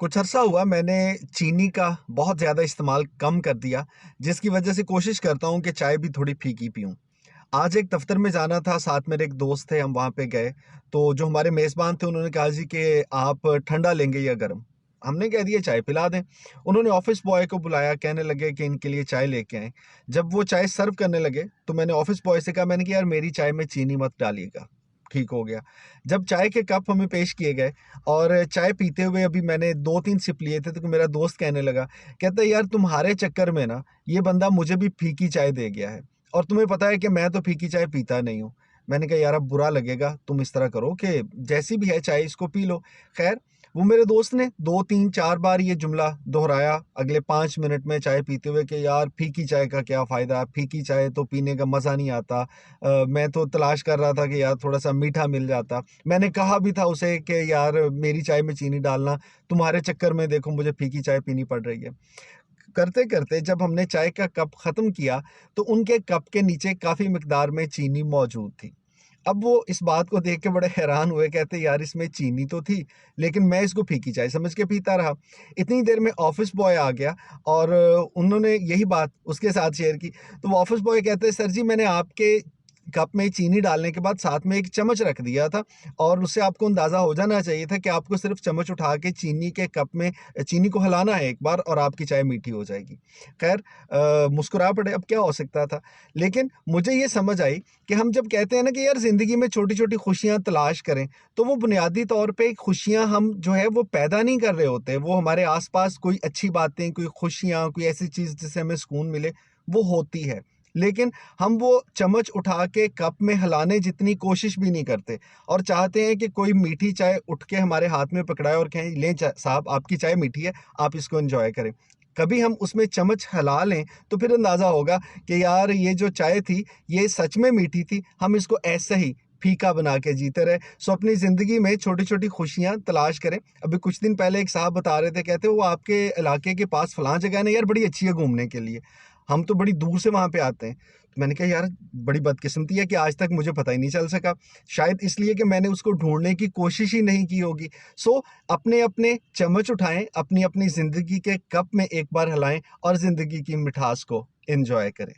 कुछ अरसा हुआ मैंने चीनी का बहुत ज़्यादा इस्तेमाल कम कर दिया, जिसकी वजह से कोशिश करता हूँ कि चाय भी थोड़ी फीकी पीऊँ। आज एक दफ़्तर में जाना था, साथ मेरे एक दोस्त थे, हम वहाँ पे गए, तो जो हमारे मेज़बान थे उन्होंने कहा जी कि आप ठंडा लेंगे या गरम? हमने कह दिया चाय पिला दें। उन्होंने ऑफ़िस बॉय को बुलाया, कहने लगे कि इनके लिए चाय लेके आएँ। जब वो चाय सर्व करने लगे, तो मैंने ऑफ़िस बॉय से कहा, मैंने कहा यार मेरी चाय में चीनी मत डालिएगा। ठीक हो गया। जब चाय के कप हमें पेश किए गए और चाय पीते हुए अभी मैंने 2-3 सिप लिए थे, तो मेरा दोस्त कहने लगा, कहता है यार तुम्हारे चक्कर में ना ये बंदा मुझे भी फीकी चाय दे गया है और तुम्हें पता है कि मैं तो फीकी चाय पीता नहीं हूँ। मैंने कहा यार अब बुरा लगेगा, तुम इस तरह करो कि जैसी भी है चाय इसको पी लो। ख़ैर वो मेरे दोस्त ने 2-3-4 बार ये जुमला दोहराया अगले 5 मिनट में चाय पीते हुए कि यार फीकी चाय का क्या फ़ायदा, फीकी चाय तो पीने का मज़ा नहीं आता। मैं तो तलाश कर रहा था कि यार थोड़ा-सा मीठा मिल जाता। मैंने कहा भी था उसे कि यार मेरी चाय में चीनी डालना, तुम्हारे चक्कर में देखो मुझे फीकी चाय पीनी पड़ रही है। करते-करते जब हमने चाय का कप ख़त्म किया, तो उनके कप के नीचे काफ़ी मिक़दार में चीनी मौजूद थी। अब वो इस बात को देख के बड़े हैरान हुए, कहते यार इसमें चीनी तो थी, लेकिन मैं इसको फीकी चाय समझ के पीता रहा। इतनी देर में ऑफ़िस बॉय आ गया और उन्होंने यही बात उसके साथ शेयर की। तो वो ऑफ़िस बॉय कहते हैं सर जी मैंने आपके कप में चीनी डालने के बाद साथ में एक चम्मच रख दिया था और उससे आपको अंदाज़ा हो जाना चाहिए था कि आपको सिर्फ़ चम्मच उठा के चीनी के कप में चीनी को हिलाना है एक बार और आपकी चाय मीठी हो जाएगी। ख़ैर मुस्कुरा पड़े, अब क्या हो सकता था। लेकिन मुझे ये समझ आई कि हम जब कहते हैं ना कि यार ज़िंदगी में छोटी-छोटी खुशियाँ तलाश करें, तो वो बुनियादी तौर पे खुशियाँ हम जो है वो पैदा नहीं कर रहे होते। वो हमारे आस-पास कोई अच्छी बातें, कोई खुशियाँ, कोई ऐसी चीज़ जिससे हमें सुकून मिले, वो होती है। लेकिन हम वो चम्मच उठा के कप में हिलाने जितनी कोशिश भी नहीं करते और चाहते हैं कि कोई मीठी चाय उठ के हमारे हाथ में पकड़ाए और कहें, "लें साहब आपकी चाय मीठी है, आप इसको एन्जॉय करें।" कभी हम उसमें चम्मच हिला लें, तो फिर अंदाज़ा होगा कि यार ये जो चाय थी, ये सच में मीठी थी, हम इसको ऐसे ही फीका बना के जीते रहे। सो अपनी ज़िंदगी में छोटी-छोटी खुशियाँ तलाश करें। अभी कुछ दिन पहले एक साहब बता रहे थे, कहते वो आपके इलाके के पास फलाँ जगह है ना यार बड़ी अच्छी है घूमने के लिए। हम तो बड़ी दूर से वहाँ पे आते हैं। तो मैंने कहा यार बड़ी बदकिस्मती है कि आज तक मुझे पता ही नहीं चल सका। शायद इसलिए कि मैंने उसको ढूँढने की कोशिश ही नहीं की होगी। सो अपने-अपने चम्मच उठाएँ, अपनी-अपनी ज़िंदगी के कप में एक बार हिलाएँ और ज़िंदगी की मिठास को एन्जॉय करें।